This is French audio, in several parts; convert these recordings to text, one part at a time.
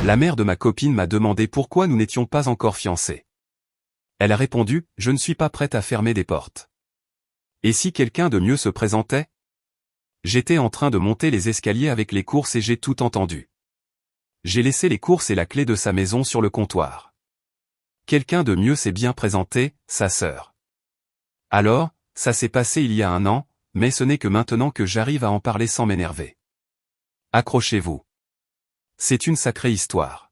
La mère de ma copine m'a demandé pourquoi nous n'étions pas encore fiancés. Elle a répondu, je ne suis pas prête à fermer des portes. Et si quelqu'un de mieux se présentait? J'étais en train de monter les escaliers avec les courses et j'ai tout entendu. J'ai laissé les courses et la clé de sa maison sur le comptoir. Quelqu'un de mieux s'est bien présenté, sa sœur. Alors, ça s'est passé il y a 1 an, mais ce n'est que maintenant que j'arrive à en parler sans m'énerver. Accrochez-vous. C'est une sacrée histoire.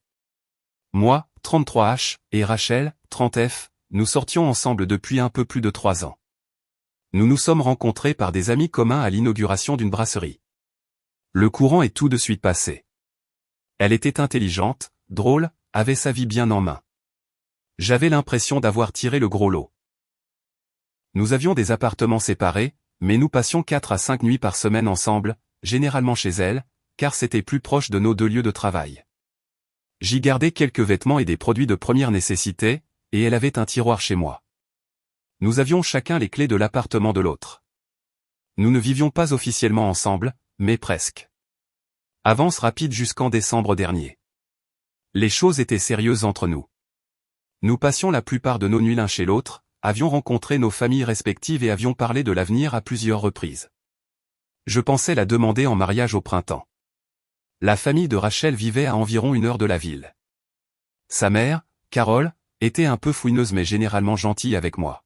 Moi, 33H, et Rachel, 30F, nous sortions ensemble depuis un peu plus de 3 ans. Nous nous sommes rencontrés par des amis communs à l'inauguration d'une brasserie. Le courant est tout de suite passé. Elle était intelligente, drôle, avait sa vie bien en main. J'avais l'impression d'avoir tiré le gros lot. Nous avions des appartements séparés, mais nous passions 4 à 5 nuits par semaine ensemble, généralement chez elle, car c'était plus proche de nos 2 lieux de travail. J'y gardais quelques vêtements et des produits de première nécessité, et elle avait un tiroir chez moi. Nous avions chacun les clés de l'appartement de l'autre. Nous ne vivions pas officiellement ensemble, mais presque. Avance rapide jusqu'en décembre dernier. Les choses étaient sérieuses entre nous. Nous passions la plupart de nos nuits l'un chez l'autre, avions rencontré nos familles respectives et avions parlé de l'avenir à plusieurs reprises. Je pensais la demander en mariage au printemps. La famille de Rachel vivait à environ 1 heure de la ville. Sa mère, Carole, était un peu fouineuse mais généralement gentille avec moi.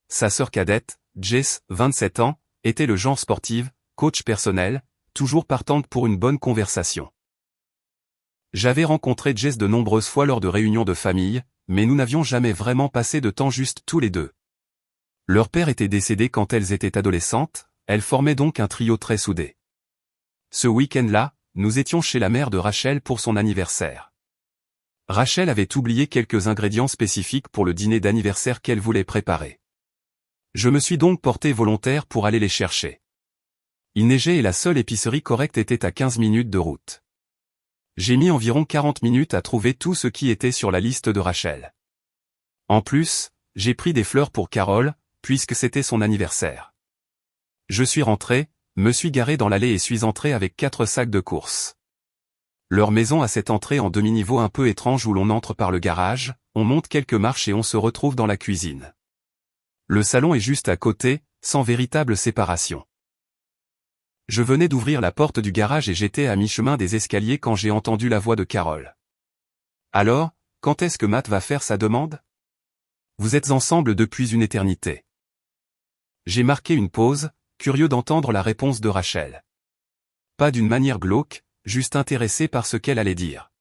Sa sœur cadette, Jess, 27 ans, était le genre sportive, coach personnel, toujours partante pour une bonne conversation. J'avais rencontré Jess de nombreuses fois lors de réunions de famille, mais nous n'avions jamais vraiment passé de temps juste tous les deux. Leur père était décédé quand elles étaient adolescentes, elles formaient donc un trio très soudé. Ce week-end-là, nous étions chez la mère de Rachel pour son anniversaire. Rachel avait oublié quelques ingrédients spécifiques pour le dîner d'anniversaire qu'elle voulait préparer. Je me suis donc porté volontaire pour aller les chercher. Il neigeait et la seule épicerie correcte était à 15 minutes de route. J'ai mis environ 40 minutes à trouver tout ce qui était sur la liste de Rachel. En plus, j'ai pris des fleurs pour Carole, puisque c'était son anniversaire. Je suis rentré, me suis garé dans l'allée et suis entré avec 4 sacs de courses. Leur maison a cette entrée en demi-niveau un peu étrange où l'on entre par le garage, on monte quelques marches et on se retrouve dans la cuisine. Le salon est juste à côté, sans véritable séparation. Je venais d'ouvrir la porte du garage et j'étais à mi-chemin des escaliers quand j'ai entendu la voix de Carole. Alors, quand est-ce que Matt va faire sa demande? Vous êtes ensemble depuis une éternité. J'ai marqué une pause, curieux d'entendre la réponse de Rachel. Pas d'une manière glauque, juste intéressé par ce qu'elle allait dire.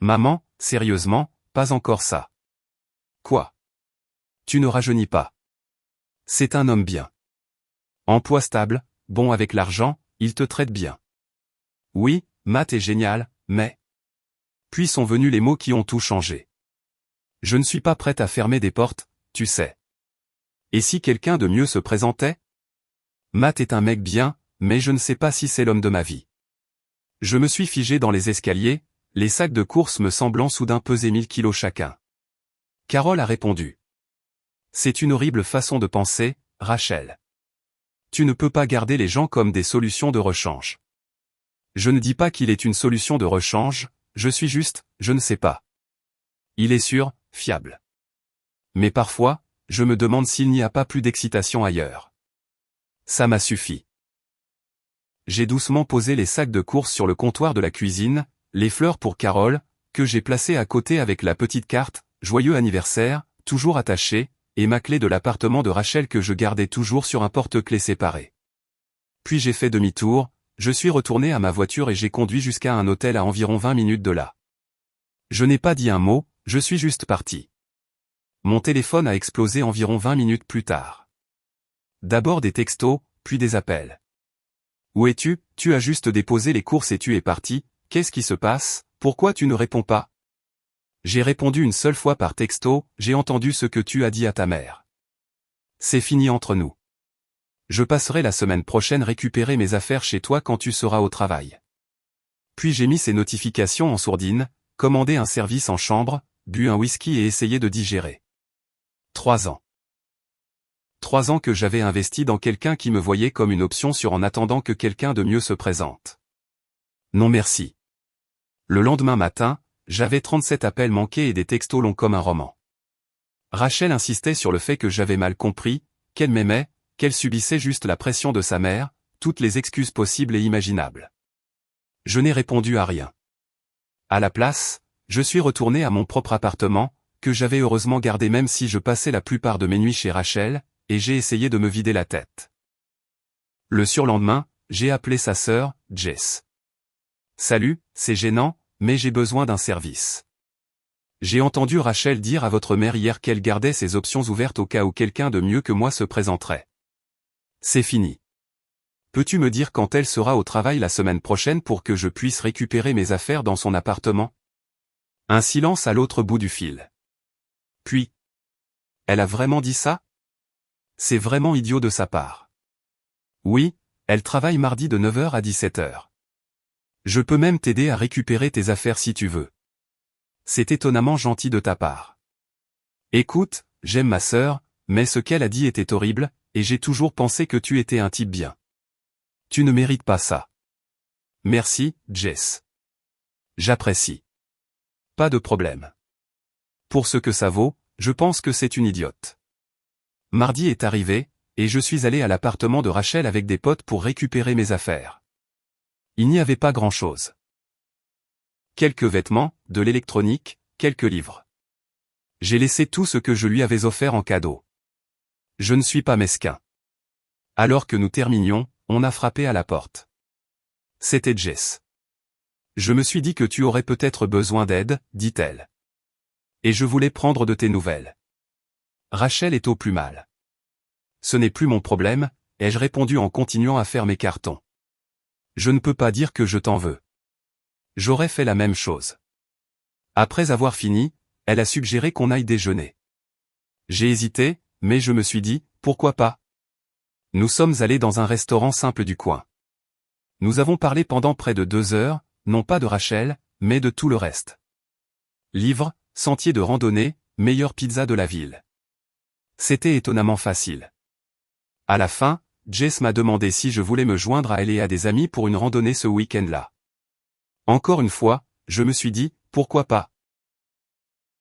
Maman, sérieusement, pas encore ça. Quoi? Tu ne rajeunis pas. C'est un homme bien. Emploi stable, bon avec l'argent, il te traite bien. Oui, Matt est génial, mais... Puis sont venus les mots qui ont tout changé. Je ne suis pas prête à fermer des portes, tu sais. Et si quelqu'un de mieux se présentait? Matt est un mec bien, mais je ne sais pas si c'est l'homme de ma vie. Je me suis figé dans les escaliers, les sacs de courses me semblant soudain peser 1000 kilos chacun. Carole a répondu. C'est une horrible façon de penser, Rachel. Tu ne peux pas garder les gens comme des solutions de rechange. Je ne dis pas qu'il est une solution de rechange, je suis juste, je ne sais pas. Il est sûr, fiable. Mais parfois, je me demande s'il n'y a pas plus d'excitation ailleurs. Ça m'a suffi. J'ai doucement posé les sacs de courses sur le comptoir de la cuisine, les fleurs pour Carole, que j'ai placées à côté avec la petite carte, joyeux anniversaire, toujours attachée, et ma clé de l'appartement de Rachel que je gardais toujours sur un porte-clés séparé. Puis j'ai fait demi-tour, je suis retourné à ma voiture et j'ai conduit jusqu'à un hôtel à environ 20 minutes de là. Je n'ai pas dit un mot, je suis juste parti. Mon téléphone a explosé environ 20 minutes plus tard. D'abord des textos, puis des appels. Où es-tu? Tu as juste déposé les courses et tu es parti, qu'est-ce qui se passe? Pourquoi tu ne réponds pas? J'ai répondu une seule fois par texto, j'ai entendu ce que tu as dit à ta mère. C'est fini entre nous. Je passerai la semaine prochaine récupérer mes affaires chez toi quand tu seras au travail. Puis j'ai mis ces notifications en sourdine, commandé un service en chambre, bu un whisky et essayé de digérer. 3 ans. 3 ans que j'avais investi dans quelqu'un qui me voyait comme une option sur en attendant que quelqu'un de mieux se présente. Non merci. Le lendemain matin, j'avais 37 appels manqués et des textos longs comme un roman. Rachel insistait sur le fait que j'avais mal compris, qu'elle m'aimait, qu'elle subissait juste la pression de sa mère, toutes les excuses possibles et imaginables. Je n'ai répondu à rien. À la place, je suis retourné à mon propre appartement, que j'avais heureusement gardé même si je passais la plupart de mes nuits chez Rachel, et j'ai essayé de me vider la tête. Le surlendemain, j'ai appelé sa sœur, Jess. Salut, c'est gênant, mais j'ai besoin d'un service. J'ai entendu Rachel dire à votre mère hier qu'elle gardait ses options ouvertes au cas où quelqu'un de mieux que moi se présenterait. C'est fini. Peux-tu me dire quand elle sera au travail la semaine prochaine pour que je puisse récupérer mes affaires dans son appartement? Un silence à l'autre bout du fil. Puis. Elle a vraiment dit ça? C'est vraiment idiot de sa part. Oui, elle travaille mardi de 9h à 17h. Je peux même t'aider à récupérer tes affaires si tu veux. C'est étonnamment gentil de ta part. Écoute, j'aime ma sœur, mais ce qu'elle a dit était horrible, et j'ai toujours pensé que tu étais un type bien. Tu ne mérites pas ça. Merci, Jess. J'apprécie. Pas de problème. Pour ce que ça vaut, je pense que c'est une idiote. Mardi est arrivé, et je suis allé à l'appartement de Rachel avec des potes pour récupérer mes affaires. Il n'y avait pas grand-chose. Quelques vêtements, de l'électronique, quelques livres. J'ai laissé tout ce que je lui avais offert en cadeau. Je ne suis pas mesquin. Alors que nous terminions, on a frappé à la porte. C'était Jess. Je me suis dit que tu aurais peut-être besoin d'aide, dit-elle. Et je voulais prendre de tes nouvelles. Rachel est au plus mal. Ce n'est plus mon problème, ai-je répondu en continuant à faire mes cartons. Je ne peux pas dire que je t'en veux. J'aurais fait la même chose. Après avoir fini, elle a suggéré qu'on aille déjeuner. J'ai hésité, mais je me suis dit, pourquoi pas? Nous sommes allés dans un restaurant simple du coin. Nous avons parlé pendant près de 2 heures, non pas de Rachel, mais de tout le reste. Livres, sentiers de randonnée, meilleure pizza de la ville. C'était étonnamment facile. À la fin, Jess m'a demandé si je voulais me joindre à elle et à des amis pour une randonnée ce week-end-là. Encore une fois, je me suis dit, pourquoi pas?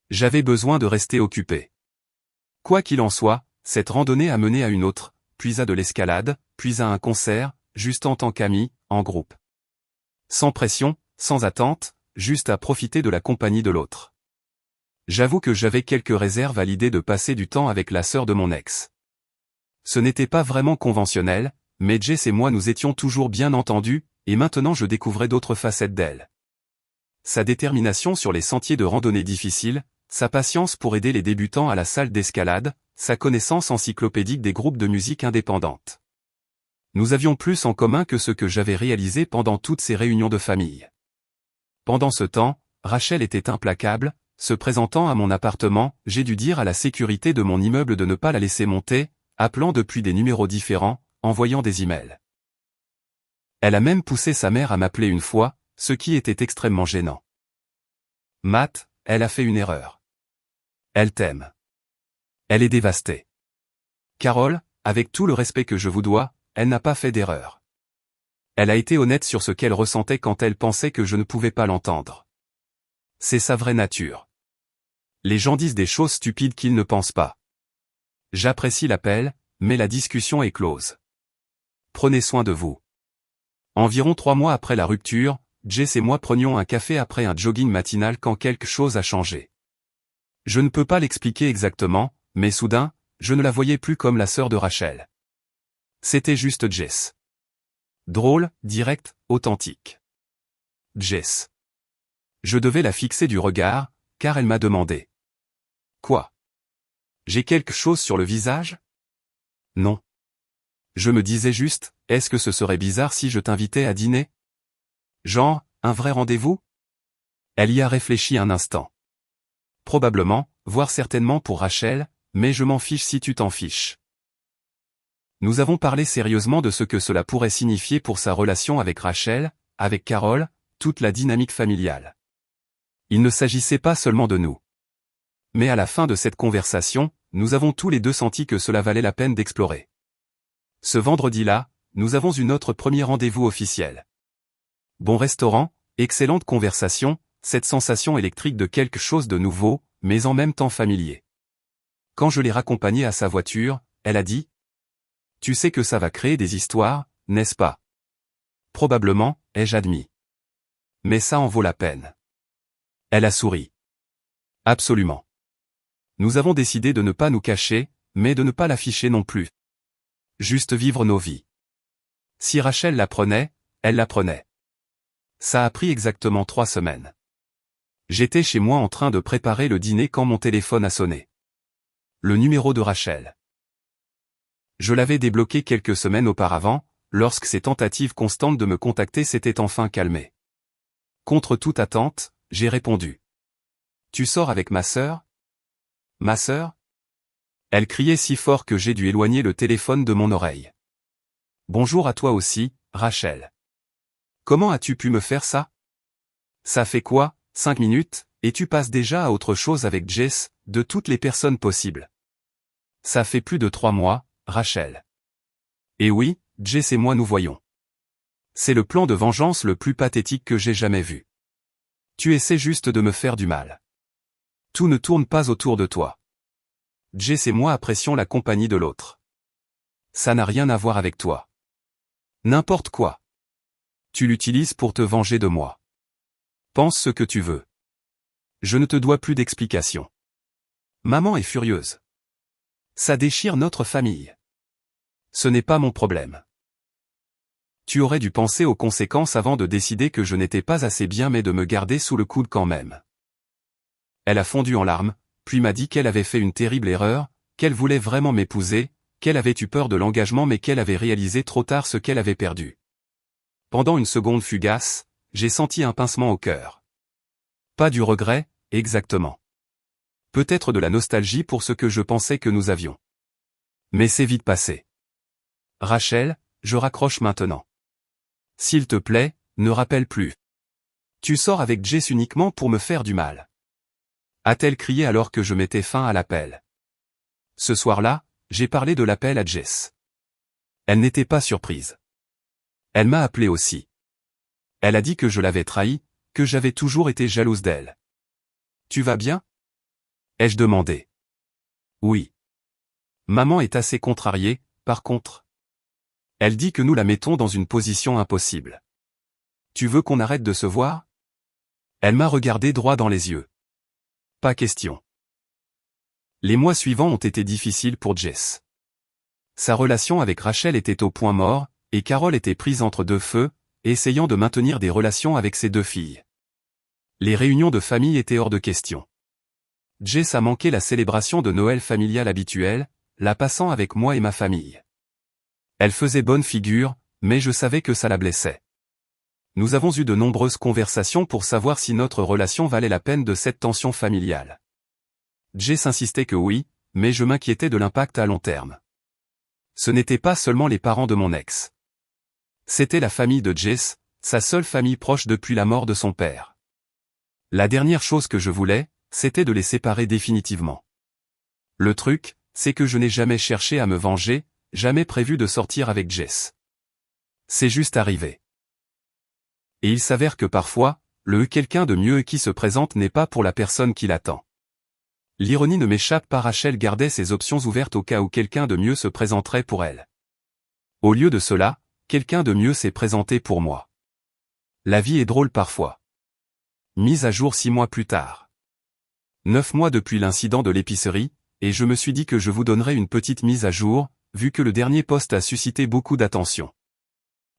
J'avais besoin de rester occupé. Quoi qu'il en soit, cette randonnée a mené à une autre, puis à de l'escalade, puis à un concert, juste en tant qu'amis, en groupe. Sans pression, sans attente, juste à profiter de la compagnie de l'autre. J'avoue que j'avais quelques réserves à l'idée de passer du temps avec la sœur de mon ex. Ce n'était pas vraiment conventionnel, mais Jess et moi nous étions toujours bien entendus, et maintenant je découvrais d'autres facettes d'elle. Sa détermination sur les sentiers de randonnée difficiles, sa patience pour aider les débutants à la salle d'escalade, sa connaissance encyclopédique des groupes de musique indépendante. Nous avions plus en commun que ce que j'avais réalisé pendant toutes ces réunions de famille. Pendant ce temps, Rachel était implacable, se présentant à mon appartement, j'ai dû dire à la sécurité de mon immeuble de ne pas la laisser monter, appelant depuis des numéros différents, envoyant des emails. Elle a même poussé sa mère à m'appeler une fois, ce qui était extrêmement gênant. Matt, elle a fait une erreur. Elle t'aime. Elle est dévastée. Carole, avec tout le respect que je vous dois, elle n'a pas fait d'erreur. Elle a été honnête sur ce qu'elle ressentait quand elle pensait que je ne pouvais pas l'entendre. C'est sa vraie nature. Les gens disent des choses stupides qu'ils ne pensent pas. J'apprécie l'appel, mais la discussion est close. Prenez soin de vous. Environ 3 mois après la rupture, Jess et moi prenions un café après un jogging matinal quand quelque chose a changé. Je ne peux pas l'expliquer exactement, mais soudain, je ne la voyais plus comme la sœur de Rachel. C'était juste Jess. Drôle, direct, authentique. Jess. Je devais la fixer du regard, car elle m'a demandé. Quoi? J'ai quelque chose sur le visage? Non. Je me disais juste, est-ce que ce serait bizarre si je t'invitais à dîner? Genre, un vrai rendez-vous? Elle y a réfléchi un instant. Probablement, voire certainement pour Rachel, mais je m'en fiche si tu t'en fiches. Nous avons parlé sérieusement de ce que cela pourrait signifier pour sa relation avec Rachel, avec Carole, toute la dynamique familiale. Il ne s'agissait pas seulement de nous. Mais à la fin de cette conversation, nous avons tous les deux senti que cela valait la peine d'explorer. Ce vendredi-là, nous avons eu notre premier rendez-vous officiel. Bon restaurant, excellente conversation, cette sensation électrique de quelque chose de nouveau, mais en même temps familier. Quand je l'ai raccompagnée à sa voiture, elle a dit « Tu sais que ça va créer des histoires, n'est-ce pas ?» Probablement, ai-je admis. Mais ça en vaut la peine. Elle a souri. Absolument. Nous avons décidé de ne pas nous cacher, mais de ne pas l'afficher non plus. Juste vivre nos vies. Si Rachel l'apprenait, elle l'apprenait. Ça a pris exactement 3 semaines. J'étais chez moi en train de préparer le dîner quand mon téléphone a sonné. Le numéro de Rachel. Je l'avais débloqué quelques semaines auparavant, lorsque ses tentatives constantes de me contacter s'étaient enfin calmées. Contre toute attente, j'ai répondu. « Tu sors avec ma sœur ? » « Ma sœur ?» Elle criait si fort que j'ai dû éloigner le téléphone de mon oreille. « Bonjour à toi aussi, Rachel. Comment as-tu pu me faire ça ? Ça fait quoi, 5 minutes, et tu passes déjà à autre chose avec Jess, de toutes les personnes possibles. Ça fait plus de 3 mois, Rachel. Et oui, Jess et moi nous voyons. C'est le plan de vengeance le plus pathétique que j'ai jamais vu. Tu essaies juste de me faire du mal. Tout ne tourne pas autour de toi. Jess et moi apprécions la compagnie de l'autre. Ça n'a rien à voir avec toi. N'importe quoi. Tu l'utilises pour te venger de moi. Pense ce que tu veux. Je ne te dois plus d'explications. Maman est furieuse. Ça déchire notre famille. Ce n'est pas mon problème. Tu aurais dû penser aux conséquences avant de décider que je n'étais pas assez bien mais de me garder sous le coude quand même. Elle a fondu en larmes, puis m'a dit qu'elle avait fait une terrible erreur, qu'elle voulait vraiment m'épouser, qu'elle avait eu peur de l'engagement mais qu'elle avait réalisé trop tard ce qu'elle avait perdu. Pendant une seconde fugace, j'ai senti un pincement au cœur. Pas du regret, exactement. Peut-être de la nostalgie pour ce que je pensais que nous avions. Mais c'est vite passé. Rachel, je raccroche maintenant. S'il te plaît, ne rappelle plus. Tu sors avec Jess uniquement pour me faire du mal. A-t-elle crié alors que je mettais fin à l'appel. Ce soir-là, j'ai parlé de l'appel à Jess. Elle n'était pas surprise. Elle m'a appelé aussi. Elle a dit que je l'avais trahie, que j'avais toujours été jalouse d'elle. Tu vas bien ? Ai-je demandé. Oui. Maman est assez contrariée, par contre. Elle dit que nous la mettons dans une position impossible. Tu veux qu'on arrête de se voir ? Elle m'a regardé droit dans les yeux. Pas question. Les mois suivants ont été difficiles pour Jess. Sa relation avec Rachel était au point mort, et Carole était prise entre deux feux, essayant de maintenir des relations avec ses 2 filles. Les réunions de famille étaient hors de question. Jess a manqué la célébration de Noël familiale habituelle, la passant avec moi et ma famille. Elle faisait bonne figure, mais je savais que ça la blessait. Nous avons eu de nombreuses conversations pour savoir si notre relation valait la peine de cette tension familiale. Jess insistait que oui, mais je m'inquiétais de l'impact à long terme. Ce n'étaient pas seulement les parents de mon ex. C'était la famille de Jess, sa seule famille proche depuis la mort de son père. La dernière chose que je voulais, c'était de les séparer définitivement. Le truc, c'est que je n'ai jamais cherché à me venger, jamais prévu de sortir avec Jess. C'est juste arrivé. Et il s'avère que parfois, le quelqu'un de mieux qui se présente n'est pas pour la personne qui l'attend. L'ironie ne m'échappe pas, Rachel gardait ses options ouvertes au cas où quelqu'un de mieux se présenterait pour elle. Au lieu de cela, quelqu'un de mieux s'est présenté pour moi. La vie est drôle parfois. Mise à jour 6 mois plus tard. 9 mois depuis l'incident de l'épicerie, et je me suis dit que je vous donnerais une petite mise à jour, vu que le dernier post a suscité beaucoup d'attention.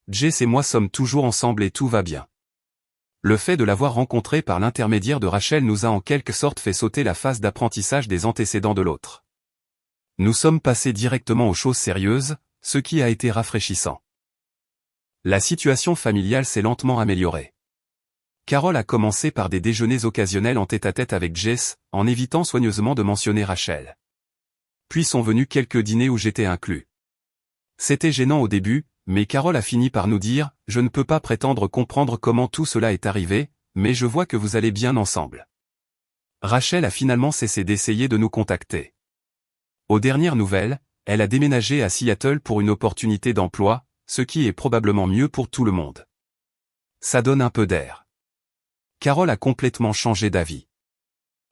Jess et moi sommes toujours ensemble et tout va bien. Le fait de l'avoir rencontré par l'intermédiaire de Rachel nous a en quelque sorte fait sauter la phase d'apprentissage des antécédents de l'autre. Nous sommes passés directement aux choses sérieuses, ce qui a été rafraîchissant. La situation familiale s'est lentement améliorée. Carole a commencé par des déjeuners occasionnels en tête-à-tête avec Jess, en évitant soigneusement de mentionner Rachel. Puis sont venus quelques dîners où j'étais inclus. C'était gênant au début, mais Carole a fini par nous dire « Je ne peux pas prétendre comprendre comment tout cela est arrivé, mais je vois que vous allez bien ensemble. » Rachel a finalement cessé d'essayer de nous contacter. Aux dernières nouvelles, elle a déménagé à Seattle pour une opportunité d'emploi, ce qui est probablement mieux pour tout le monde. Ça donne un peu d'air. Carole a complètement changé d'avis.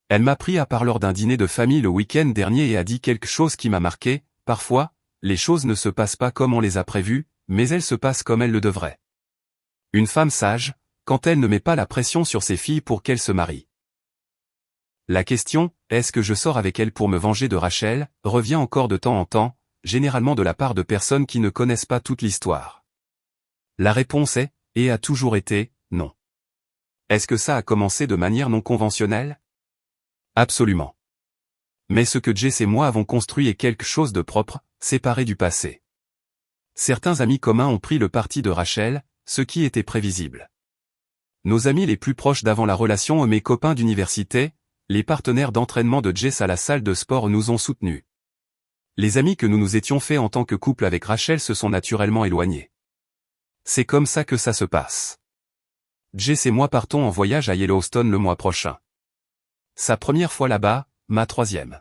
Elle m'a pris à part lors d'un dîner de famille le week-end dernier et a dit quelque chose qui m'a marqué. Parfois, les choses ne se passent pas comme on les a prévues, mais elles se passent comme elles le devraient. Une femme sage, quand elle ne met pas la pression sur ses filles pour qu'elles se marient. La question, est-ce que je sors avec elle pour me venger de Rachel, revient encore de temps en temps, généralement de la part de personnes qui ne connaissent pas toute l'histoire. La réponse est, et a toujours été, non. Est-ce que ça a commencé de manière non conventionnelle? Absolument. Mais ce que Jess et moi avons construit est quelque chose de propre, séparé du passé. Certains amis communs ont pris le parti de Rachel, ce qui était prévisible. Nos amis les plus proches d'avant la relation et mes copains d'université, les partenaires d'entraînement de Jess à la salle de sport nous ont soutenus. Les amis que nous nous étions faits en tant que couple avec Rachel se sont naturellement éloignés. C'est comme ça que ça se passe. Jess et moi partons en voyage à Yellowstone le mois prochain. Sa première fois là-bas, ma troisième.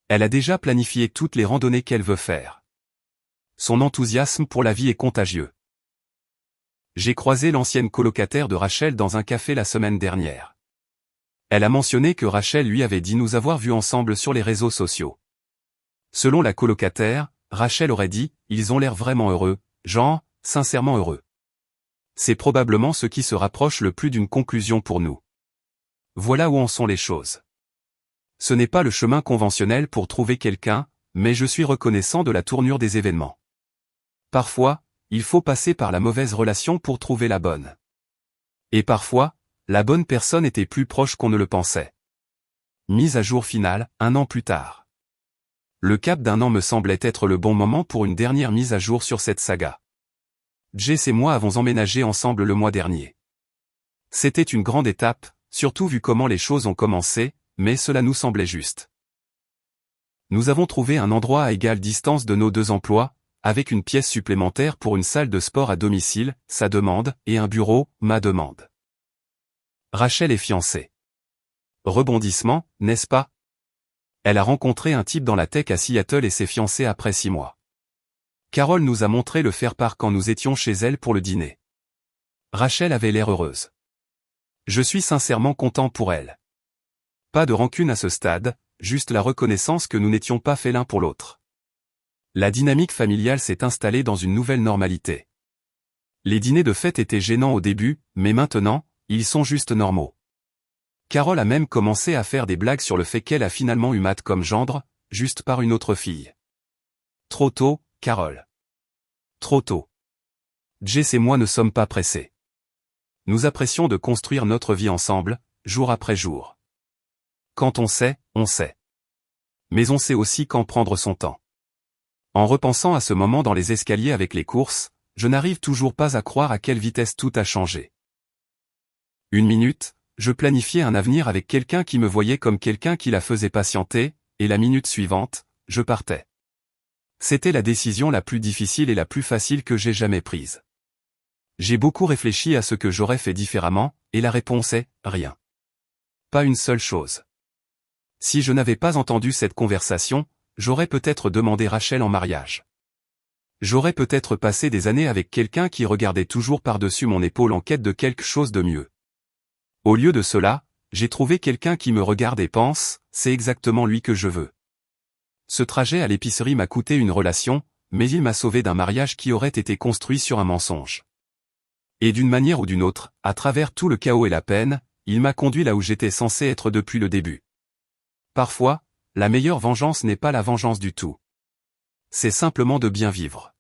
Elle a déjà planifié toutes les randonnées qu'elle veut faire. Son enthousiasme pour la vie est contagieux. J'ai croisé l'ancienne colocataire de Rachel dans un café la semaine dernière. Elle a mentionné que Rachel lui avait dit nous avoir vus ensemble sur les réseaux sociaux. Selon la colocataire, Rachel aurait dit « Ils ont l'air vraiment heureux, genre, sincèrement heureux ». C'est probablement ce qui se rapproche le plus d'une conclusion pour nous. Voilà où en sont les choses. Ce n'est pas le chemin conventionnel pour trouver quelqu'un, mais je suis reconnaissant de la tournure des événements. Parfois, il faut passer par la mauvaise relation pour trouver la bonne. Et parfois, la bonne personne était plus proche qu'on ne le pensait. Mise à jour finale, 1 an plus tard. Le cap d'1 an me semblait être le bon moment pour une dernière mise à jour sur cette saga. Jess et moi avons emménagé ensemble le mois dernier. C'était une grande étape, surtout vu comment les choses ont commencé, mais cela nous semblait juste. Nous avons trouvé un endroit à égale distance de nos 2 emplois, avec une pièce supplémentaire pour une salle de sport à domicile, sa demande, et un bureau, ma demande. Rachel est fiancée. Rebondissement, n'est-ce pas? Elle a rencontré un type dans la tech à Seattle et s'est fiancée après 6 mois. Carole nous a montré le faire-part quand nous étions chez elle pour le dîner. Rachel avait l'air heureuse. Je suis sincèrement content pour elle. Pas de rancune à ce stade, juste la reconnaissance que nous n'étions pas faits l'un pour l'autre. La dynamique familiale s'est installée dans une nouvelle normalité. Les dîners de fête étaient gênants au début, mais maintenant, ils sont juste normaux. Carole a même commencé à faire des blagues sur le fait qu'elle a finalement eu Matt comme gendre, juste par une autre fille. Trop tôt, Carole. Trop tôt. Jess et moi ne sommes pas pressés. Nous apprécions de construire notre vie ensemble, jour après jour. Quand on sait, on sait. Mais on sait aussi quand prendre son temps. En repensant à ce moment dans les escaliers avec les courses, je n'arrive toujours pas à croire à quelle vitesse tout a changé. 1 minute, je planifiais un avenir avec quelqu'un qui me voyait comme quelqu'un qui la faisait patienter, et la minute suivante, je partais. C'était la décision la plus difficile et la plus facile que j'ai jamais prise. J'ai beaucoup réfléchi à ce que j'aurais fait différemment, et la réponse est « rien ». Pas une seule chose. Si je n'avais pas entendu cette conversation, j'aurais peut-être demandé Rachel en mariage. J'aurais peut-être passé des années avec quelqu'un qui regardait toujours par-dessus mon épaule en quête de quelque chose de mieux. Au lieu de cela, j'ai trouvé quelqu'un qui me regarde et pense, c'est exactement lui que je veux. Ce trajet à l'épicerie m'a coûté une relation, mais il m'a sauvé d'un mariage qui aurait été construit sur un mensonge. Et d'une manière ou d'une autre, à travers tout le chaos et la peine, il m'a conduit là où j'étais censé être depuis le début. Parfois, la meilleure vengeance n'est pas la vengeance du tout. C'est simplement de bien vivre.